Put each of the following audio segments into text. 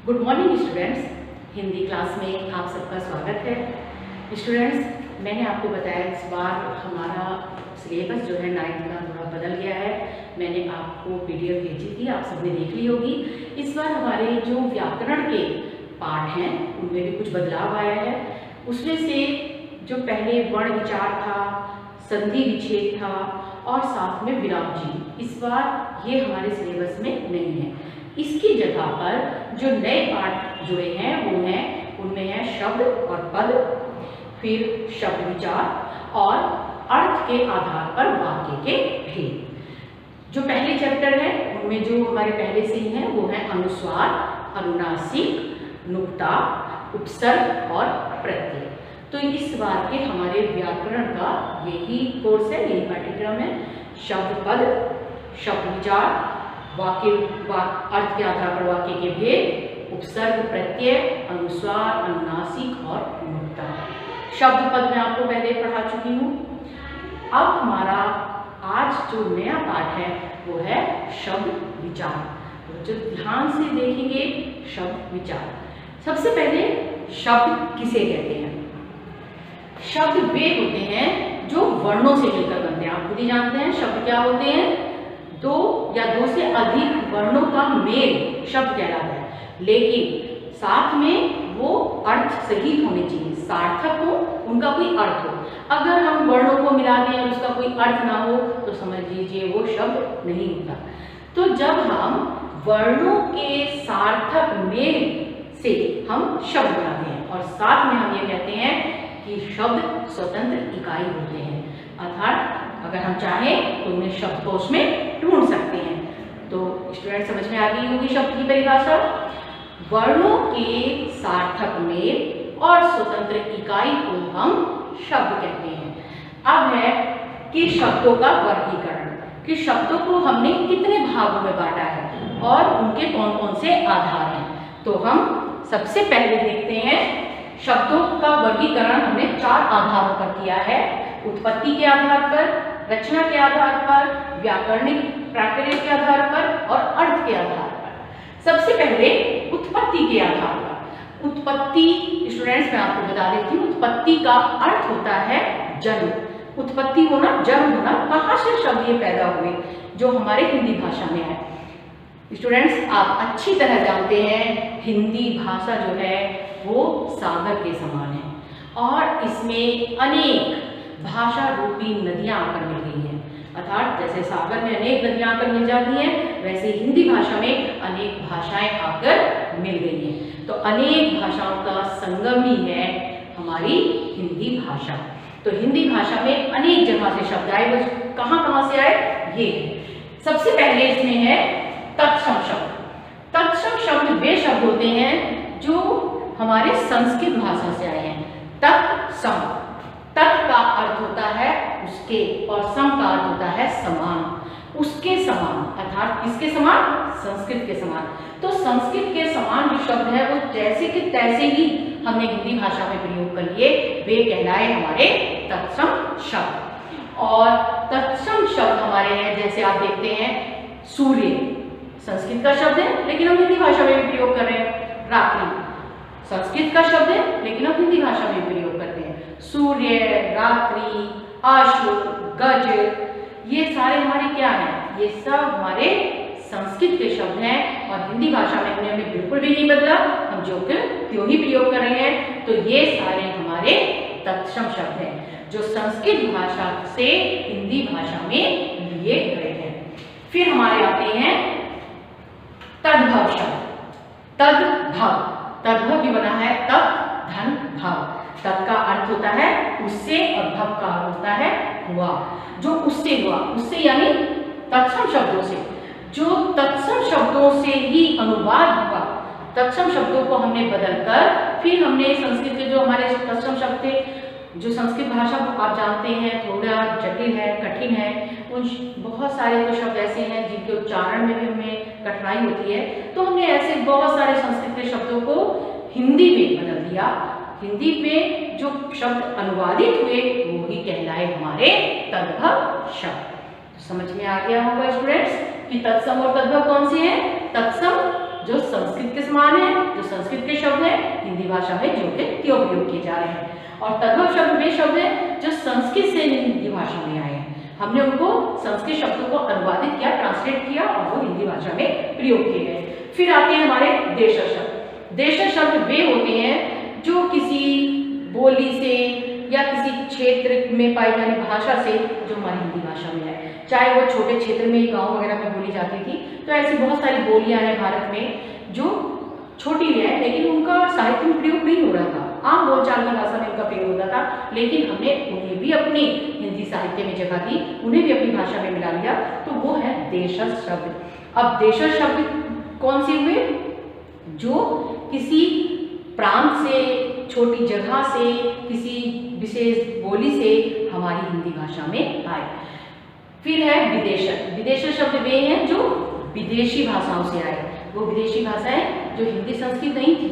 Good morning students, Hindi class में आप सबका स्वागत है। स्टूडेंट्स, मैंने आपको बताया इस बार हमारा सिलेबस जो है 9th का थोड़ा बदल गया है। मैंने आपको पीडीएफ भेजी थी, आप सबने देख ली होगी। इस बार हमारे जो व्याकरण के पाठ हैं उनमें भी कुछ बदलाव आया है। उसमें से जो पहले वर्ण विचार था, संधि विच्छेद था और साथ में विराम चिन्ह, इस बार ये हमारे सिलेबस में नहीं है। इसकी जगह पर जो नए पाठ जुड़े हैं वो हैं, उनमें है शब्द और पद, फिर शब्द विचार और अर्थ के आधार पर वाक्य के भेद। जो पहले चैप्टर है उनमें जो हमारे पहले से ही हैं वो है अनुस्वार, अनुनासिक, नुक्ता, उपसर्ग और प्रत्यय। तो इस बार के हमारे व्याकरण का यही कोर्स है, यही पाठ्यक्रम है। शब्द पद, शब्द विचार, वाक्य अर्थ के आधार पर वाक्य के भेद, उपसर्ग, प्रत्यय, अनुस्वार, अनुनासिक और नुक्ता। शब्द पद मैं आपको पहले पढ़ा चुकी हूँ। अब हमारा आज जो नया पाठ है वो है शब्द विचार। तो जो ध्यान से देखेंगे शब्द विचार। सबसे पहले शब्द किसे कहते हैं? शब्द वे होते हैं जो वर्णों से मिलकर बनते हैं। आप खुद ही जानते हैं शब्द क्या होते हैं, दो या दो से अधिक वर्णों का मेल शब्द कहलाता है, लेकिन साथ में वो अर्थ सहित होने चाहिए, सार्थक हो, उनका कोई अर्थ हो। अगर हम वर्णों को मिला दें और उसका कोई अर्थ ना हो तो समझ लीजिए वो शब्द नहीं होता। तो जब हम वर्णों के सार्थक मेल से हम शब्द बनाते हैं और साथ में हम ये कहते हैं कि शब्द स्वतंत्र इकाई होते हैं, अर्थात अगर हम चाहें तो उन्हें शब्दकोश में ढूंढ सकते हैं। तो स्टूडेंट समझ में आ गई होगी शब्द की परिभाषा। वर्णों के सार्थक मेल और स्वतंत्र इकाई को हम शब्द कहते हैं। अब है कि शब्दों का वर्गीकरण, कि शब्दों को हमने कितने भागों में बांटा है और उनके कौन कौन से आधार हैं। तो हम सबसे पहले देखते हैं शब्दों का वर्गीकरण हमने 4 आधारों पर किया है। उत्पत्ति के आधार पर, रचना के आधार पर, व्याकरणिक प्राकृतिक के आधार पर और अर्थ के आधार पर। सबसे पहले उत्पत्ति के आधार पर। उत्पत्ति स्टूडेंट्स मैं आपको बता देती हूँ, उत्पत्ति का अर्थ होता है जन्म। उत्पत्ति होना, जन्म होना, कहाँ से शब्द ये पैदा हुए, जो हमारे हिंदी भाषा में है। स्टूडेंट्स आप अच्छी तरह जानते हैं हिंदी भाषा जो है वो सागर के समान है और इसमें अनेक भाषा रूपी नदियां आकर मिल गई हैं। अर्थात जैसे सागर में अनेक नदियां आकर मिल जाती हैं, वैसे हिंदी भाषा में अनेक भाषाएं आकर मिल गई हैं। तो अनेक भाषाओं का संगम ही है हमारी हिंदी भाषा। तो हिंदी भाषा में अनेक जगह से शब्द आए, बस कहाँ से आए ये। सबसे पहले इसमें है तत्सम शब्द। तत्सम शब्द वे शब्द होते हैं जो हमारे संस्कृत भाषा से आए हैं। तत्सम, तत् का अर्थ होता है उसके और सम का अर्थ होता है समान, उसके समान, अर्थात किसके समान? संस्कृत के समान। तो संस्कृत के समान जो शब्द है वो जैसे कि तैसे ही हमने हिंदी भाषा में प्रयोग कर लिए, वे कहलाए हमारे तत्सम शब्द। और तत्सम शब्द हमारे हैं, जैसे आप देखते हैं सूर्य, संस्कृत का शब्द है लेकिन हम हिंदी भाषा में भी प्रयोग कर रहे हैं। रात्रि, संस्कृत का शब्द है लेकिन हम हिंदी भाषा में प्रयोग करते हैं। सूर्य, रात्रि, अश्व, गज, ये सारे हमारे क्या हैं? ये सब हमारे संस्कृत के शब्द हैं और हिंदी भाषा में हमने बिल्कुल भी नहीं बदला, हम जो त्यों ही प्रयोग कर रहे हैं। तो ये सारे हमारे तत्सम शब्द हैं जो संस्कृत भाषा से हिंदी भाषा में लिए गए हैं। फिर हमारे आते हैं तद्भव शब्द। तद्भव, तद्भव भी बना है तत् धन भव। तत् का अर्थ होता है उससे और भव का अर्थ होता है हुआ, जो उससे हुआ, उससे यानी तत्सम शब्दों से। जो तत्सम शब्दों से ही अनुवाद हुआ, तत्सम शब्दों को हमने बदलकर फिर हमने संस्कृत के जो हमारे तत्सम शब्द थे, जो संस्कृत भाषा को आप जानते हैं थोड़ा जटिल है, कठिन है, उन बहुत सारे तो शब्द ऐसे हैं जिनके उच्चारण में भी हमें कठिनाई होती है। तो हमने ऐसे बहुत सारे संस्कृत के शब्दों को हिंदी में बदल दिया। हिंदी में जो शब्द अनुवादित हुए वो ही कहलाए हमारे तद्भव शब्द। तो समझ में आ गया होगा स्टूडेंट्स कि तत्सम और तद्भव कौन से हैं? तत्सम जो संस्कृत के समान है, जो संस्कृत के शब्द है हिंदी भाषा में जो के त्यों प्रयोग किए जा रहे हैं। और तद्भव शब्द वे शब्द हैं जो संस्कृत से हिंदी भाषा में आए हैं। हमने उनको संस्कृत शब्दों को अनुवादित किया, ट्रांसलेट किया और वो हिंदी भाषा में प्रयोग किए गए। फिर आते हैं हमारे देशज शब्द। देशज शब्द वे होते हैं जो किसी बोली से या किसी क्षेत्र में पाई जाने भाषा से जो हमारी हिंदी भाषा में है, चाहे वो छोटे क्षेत्र में गांव वगैरह में बोली जाती थी, तो ऐसी बहुत सारी बोलियां हैं भारत में जो छोटी है लेकिन उनका साहित्य में प्रयोग नहीं हो रहा था, आम बोलचाल की भाषा में उनका प्रयोग होता था, लेकिन हमने उन्हें भी अपनी हिंदी साहित्य में जगह दी, उन्हें भी अपनी भाषा में मिला लिया, तो वो है देशज शब्द। अब देशज शब्द कौन से हुए? जो किसी प्रांत से, छोटी जगह से, किसी विशेष बोली से हमारी हिंदी भाषा में आए। फिर है विदेशज। विदेशज शब्द वे हैं जो विदेशी भाषाओं से आए। वो विदेशी भाषाएं जो हिंदी संस्कृत नहीं थी,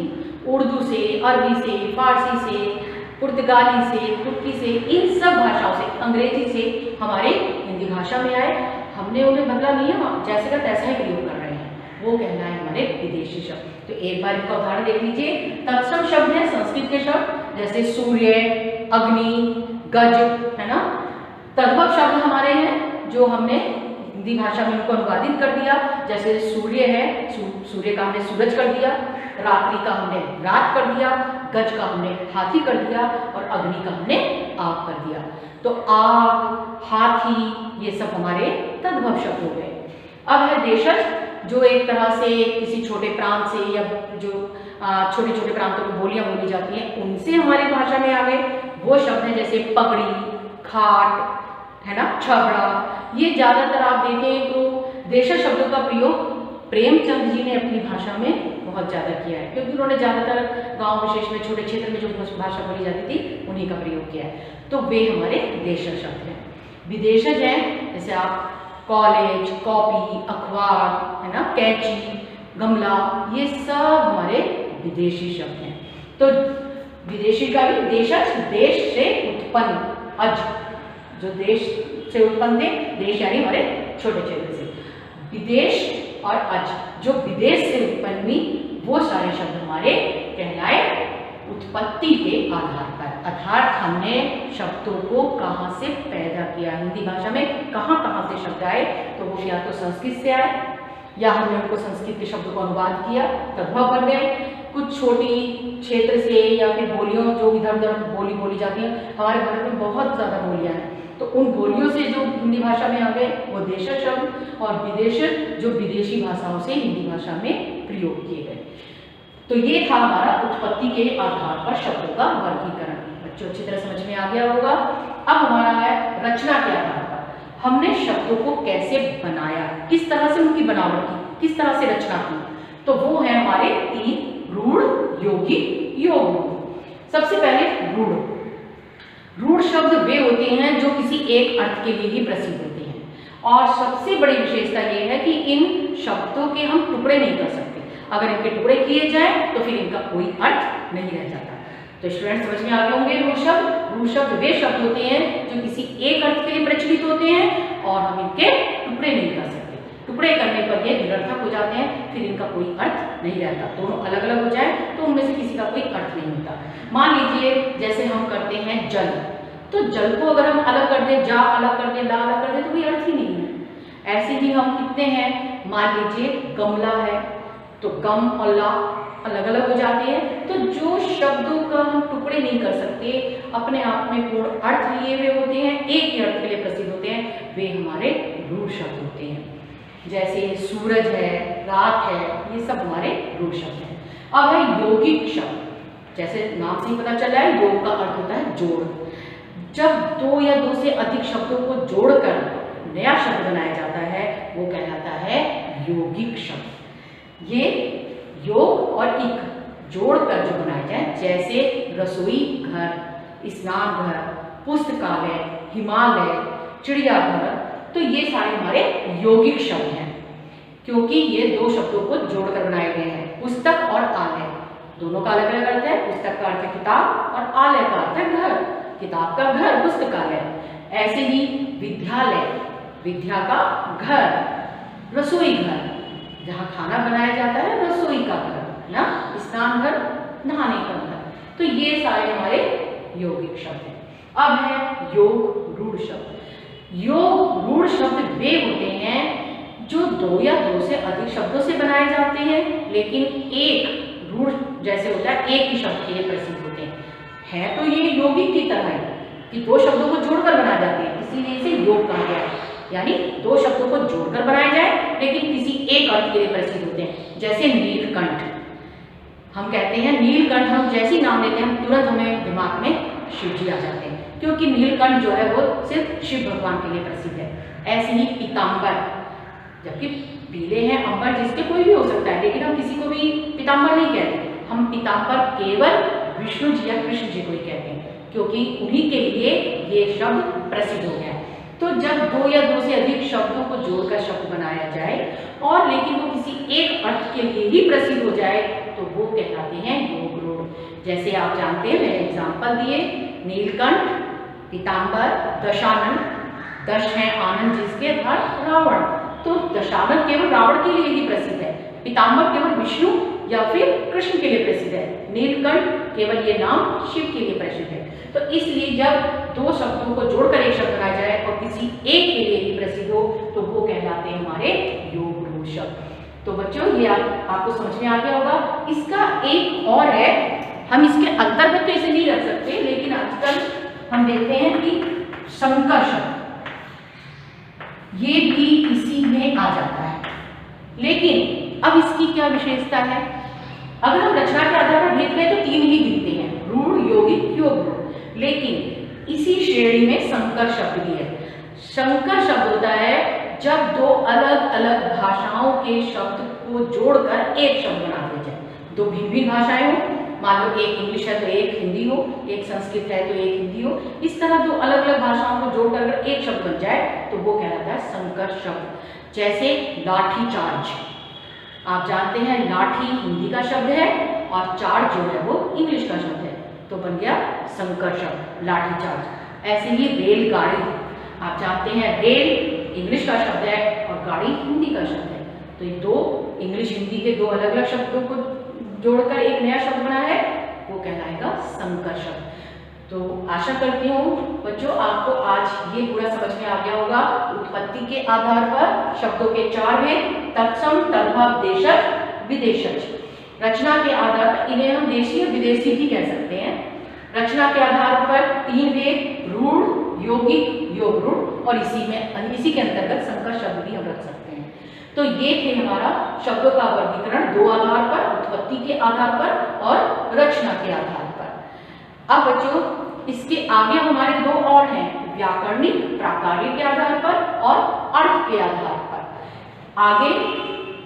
उर्दू से, अरबी से, फारसी से, पुर्तगाली से, तुर्की से, इन सब भाषाओं से, अंग्रेजी से हमारे हिंदी भाषा में आए। हमने उन्हें बदला नहीं है, जैसे का तैसा ही प्रयोग कर रहे हैं, वो कहना है हमारे विदेशी शब्द। तो एक बार इनका उदाहरण देख लीजिए। तत्सम शब्द है संस्कृत के शब्द, जैसे सूर्य, अग्नि, गज, है ना। तद्भव शब्द हमारे हैं जो हमने हिंदी भाषा में उनको अनुवादित कर दिया, जैसे सूर्य है, सूर्य का हमने सूरज कर दिया, रात्रि का हमने रात कर दिया, गज का हमने हाथी कर दिया और अग्नि का हमने आग कर दिया। तो आग, हाथी, ये सब हमारे तद्भव शब्द हो गए। अब है देशज, जो एक तरह से किसी छोटे प्रांत से या जो छोटे छोटे प्रांतों की बोलियां बोली जाती हैं उनसे हमारी भाषा में आ गए। वो शब्द हैं जैसे पगड़ी, खाट, है ना, छबड़ा। ये ज्यादातर आप देखें तो देशज शब्दों का प्रयोग प्रेमचंद जी ने अपनी भाषा में बहुत ज्यादा किया है, क्योंकि उन्होंने ज्यादातर गांव विशेष में, छोटे क्षेत्र में जो भाषा बोली जाती थी उन्हीं का प्रयोग किया है। तो वे हमारे देशज शब्द हैं। विदेशज हैं जैसे आप कॉलेज, कॉपी, अखबार, है ना, कैंची, गमला, ये सब हमारे विदेशी शब्द हैं। तो विदेशी का भी देशज, देश से उत्पन्न, अज, जो देश से उत्पन्न थे, देश यानी हमारे छोटे क्षेत्र से, विदेश और अज जो विदेश से उत्पन्न हुई, वो सारे शब्द हमारे कहलाए उत्पत्ति के आधार पर। अर्थात हमने शब्दों को कहाँ से पैदा किया, हिंदी भाषा में कहाँ कहाँ से शब्द आए, तो वो या तो संस्कृत से आए या हमने उनको संस्कृत के शब्दों को अनुवाद किया, तद्भव बन गए। कुछ छोटी क्षेत्र से या फिर बोलियों जो इधर उधर बोली बोली जाती हैं, हमारे भारत में बहुत ज़्यादा बोलियाँ हैं, तो उन बोलियों से जो हिंदी भाषा में आ गए वो देशज शब्द, और विदेशज जो विदेशी भाषाओं से हिंदी भाषा में प्रयोग किए गए। तो ये था हमारा उत्पत्ति के आधार पर शब्दों का वर्गीकरण। बच्चों अच्छी तरह समझ में आ गया होगा। अब हमारा है रचना के आधार पर हमने शब्दों को कैसे बनाया, किस तरह से उनकी बनावट की, किस तरह से रचना की। तो वो है हमारे 3 रूढ़, यौगिक, योग। सबसे पहले रूढ़। रूढ़ शब्द वे होते हैं जो किसी एक अर्थ के लिए ही प्रसिद्ध होते हैं, और सबसे बड़ी विशेषता ये है कि इन शब्दों के हम टुकड़े नहीं कर सकते। अगर इनके टुकड़े किए जाए तो फिर इनका कोई अर्थ नहीं रह जाता। तो स्टूडेंट समझ में आ गए होंगे रूढ़ शब्द। रूढ़ शब्द वे शब्द होते हैं जो किसी एक अर्थ के लिए प्रचलित होते हैं और हम इनके टुकड़े नहीं कर सकते। टुकड़े करने पर ये निरर्थक हो जाते हैं, फिर इनका कोई अर्थ नहीं रहता। दोनों अलग अलग हो जाए तो उनमें से किसी का कोई अर्थ नहीं होता। मान लीजिए जैसे हम करते हैं जल, तो जल को अगर हम अलग कर दें, जा अलग कर दें, ला अलग कर दें, तो कोई अर्थ ही नहीं है। ऐसे ही हम कितने हैं, मान लीजिए गमला है, तो गम और ला अलग अलग हो जाते हैं। तो जो शब्दों का हम टुकड़े नहीं कर सकते, अपने आप में पूर्ण अर्थ लिए हुए होते हैं, एक ही अर्थ के लिए प्रसिद्ध होते हैं, वे हमारे रूढ़ शब्द होते हैं। जैसे सूरज है, रात है, ये सब हमारे रूढ़ शब्द हैं। अब है यौगिक शब्द। जैसे नाम से ही पता चल रहा है, योग का अर्थ होता है जोड़। जब 2 या 2 से अधिक शब्दों को जोड़कर नया शब्द बनाया जाता है वो कहलाता है यौगिक शब्द। ये योग और इक जोड़कर जो बनाए जाए, जैसे रसोई घर, स्नान घर, पुस्तकालय, हिमालय, चिड़ियाघर, तो ये सारे हमारे यौगिक शब्द हैं, क्योंकि ये 2 शब्दों को जोड़कर बनाए गए हैं। पुस्तक और आलय दोनों का अलग अलग अर्थ है। पुस्तक का अर्थ है किताब और आलय का अर्थ है घर, किताब का घर पुस्तकालय। ऐसे ही विद्यालय, विद्या का घर, रसोई घर, जहाँ खाना बनाया जाता है, रसोई का घर, ना स्नान घर, नहाने का घर। तो ये सारे हमारे यौगिक शब्द हैं। अब है योग रूढ़ शब्द। योग रूढ़ शब्द वे होते हैं जो दो या दो से अधिक शब्दों से बनाए जाते हैं, लेकिन एक रूढ़ जैसे होता है एक ही शब्द के लिए प्रसिद्ध होते हैं। है तो ये यौगिक की तरह है कि दो शब्दों को जोड़कर बनाए जाते हैं, इसीलिए इसे योग कहा गया है। यानी दो शब्दों को जोड़कर बनाए जाए लेकिन किसी एक अर्थ के लिए प्रसिद्ध होते हैं। जैसे नीलकंठ, हम कहते हैं नीलकंठ, हम जैसे ही नाम लेते हैं हम तुरंत हमें दिमाग में शिव जी आ जाते हैं, क्योंकि नीलकंठ जो है वो सिर्फ शिव भगवान के लिए प्रसिद्ध है। ऐसे ही पीताम्बर, जबकि पीले हैं अंबर जिसके कोई भी हो सकता है, लेकिन हम किसी को भी पीताम्बर नहीं कहते, हम पीताम्बर केवल विष्णु जी या कृष्ण जी को ही कहते हैं, क्योंकि उन्हीं के लिए ये शब्द प्रसिद्ध हो गया है। तो जब दो या दो से अधिक शब्दों को जोड़कर शब्द बनाया जाए और लेकिन वो किसी एक अर्थ के लिए ही प्रसिद्ध हो जाए तो वो कहलाते हैं योग रूढ़। जैसे आप जानते हैं, मैंने एग्जाम्पल दिए, नीलकंठ, पीताम्बर, दशानन, दश है आनंद जिसके अर्थ रावण, तो दशानन केवल रावण के लिए ही प्रसिद्ध है, पीताम्बर केवल विष्णु या फिर कृष्ण के लिए प्रसिद्ध है, नीलकंठ केवल ये नाम शिव के लिए प्रसिद्ध है। तो इसलिए जब दो शब्दों को जोड़कर एक शब्द बनाया जाए और किसी एक के लिए ही प्रसिद्ध हो तो वो कहलाते हैं हमारे योग रूढ़ शब्द। तो बच्चों ये आपको समझ में आ गया होगा। इसका एक और है, हम इसके अंतर्गत तो इसे नहीं रख सकते, लेकिन आजकल हम देखते हैं कि संकर शब्द ये भी इसी में आ जाता है। लेकिन अब इसकी क्या विशेषता है? अगर हम रचना के आधार पर देख रहे हैं तो तीन ही गिनते हैं, रूढ़, यौगिक, योग रूढ़। लेकिन इसी श्रेणी में संकर शब्द भी है। संकर शब्द होता है जब दो अलग अलग भाषाओं के शब्द को जोड़कर एक शब्द बना दिया जाए। दो भिन्न भिन्न भाषाएं हो, मान लो एक इंग्लिश है तो एक हिंदी हो, एक संस्कृत है तो एक हिंदी हो, इस तरह दो अलग अलग भाषाओं को जोड़कर अगर एक शब्द बन जाए तो वो कहलाता है संकर शब्द। जैसे लाठी चार्ज, आप जानते हैं लाठी हिंदी का शब्द है और चार्ज जो है वो इंग्लिश का शब्द है, तो बन गया संकर शब्द लाठी चार्ज। ऐसे ही रेलगाड़ी, आप जानते हैं रेल इंग्लिश का शब्द है और गाड़ी हिंदी का शब्द है, तो ये दो इंग्लिश हिंदी के दो अलग अलग शब्दों को जोड़कर एक नया शब्द बना है, वो कहलाएगा संकर शब्द। तो आशा करती हूँ बच्चों आपको आज ये पूरा समझ में आ गया होगा। उत्पत्ति के आधार पर शब्दों के चार भेद, तत्सम, तद्भव, देशज, विदेशज। रचना के आधार पर इन्हें हम देशी और विदेशी भी कह सकते हैं। रचना के आधार पर तीन भेद, रूढ़, यौगिक, योग रूढ़, और इसी के अंतर्गत संकर शब्द भी हम रख सकते हैं। तो ये थे हमारा शब्दों का वर्गीकरण दो आधार पर, उत्पत्ति के आधार पर और रचना के आधार पर। अब बच्चों इसके आगे हमारे दो और हैं, व्याकरणिक, प्राकार्य के आधार पर और अर्थ के आधार पर। आगे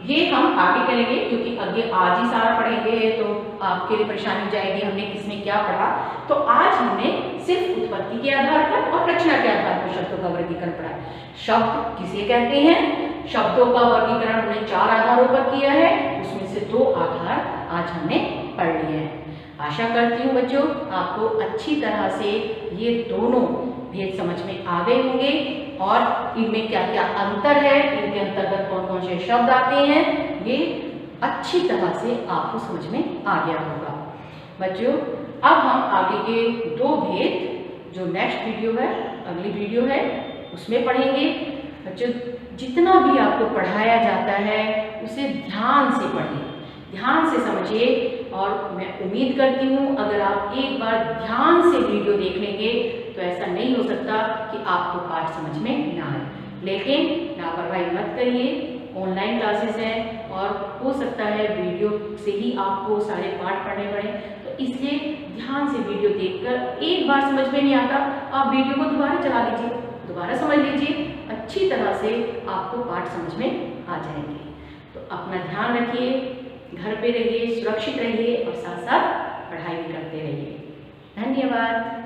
ये हम आगे करेंगे, क्योंकि आगे आज ही सारा पढ़ेंगे तो आपके लिए परेशानी हो जाएगी हमने किसमें क्या पढ़ा। तो आज हमने सिर्फ उत्पत्ति के आधार पर और रचना के आधार पर शब्दों का वर्गीकरण पढ़ा है। शब्द किसे कहते हैं, शब्दों का वर्गीकरण हमने चार आधारों पर किया है, उसमें से दो आधार आज हमने पढ़ लिए हैं। आशा करती हूँ बच्चों आपको अच्छी तरह से ये दोनों भेद समझ में आ गए होंगे और इनमें क्या क्या अंतर है, इनके अंतर्गत कौन कौन से शब्द आते हैं, ये अच्छी तरह से आपको समझ में आ गया होगा। बच्चों अब हम आगे के दो भेद जो नेक्स्ट वीडियो है, अगली वीडियो है, उसमें पढ़ेंगे। बच्चों जितना भी आपको पढ़ाया जाता है उसे ध्यान से पढ़िए, ध्यान से समझिए, और मैं उम्मीद करती हूँ अगर आप एक बार ध्यान से वीडियो देख लेंगे तो ऐसा नहीं हो सकता कि आपको पाठ समझ में ना आए। लेकिन लापरवाही मत करिए, ऑनलाइन क्लासेस हैं और हो सकता है वीडियो से ही आपको सारे पाठ पढ़ने पड़े, तो इसलिए ध्यान से वीडियो देखकर एक बार समझ में नहीं आता आप वीडियो को दोबारा चला लीजिए, दोबारा समझ लीजिए, अच्छी तरह से आपको पाठ समझ में आ जाएंगे। तो अपना ध्यान रखिए, घर पे रहिए, सुरक्षित रहिए और साथ साथ पढ़ाई भी करते रहिए। धन्यवाद।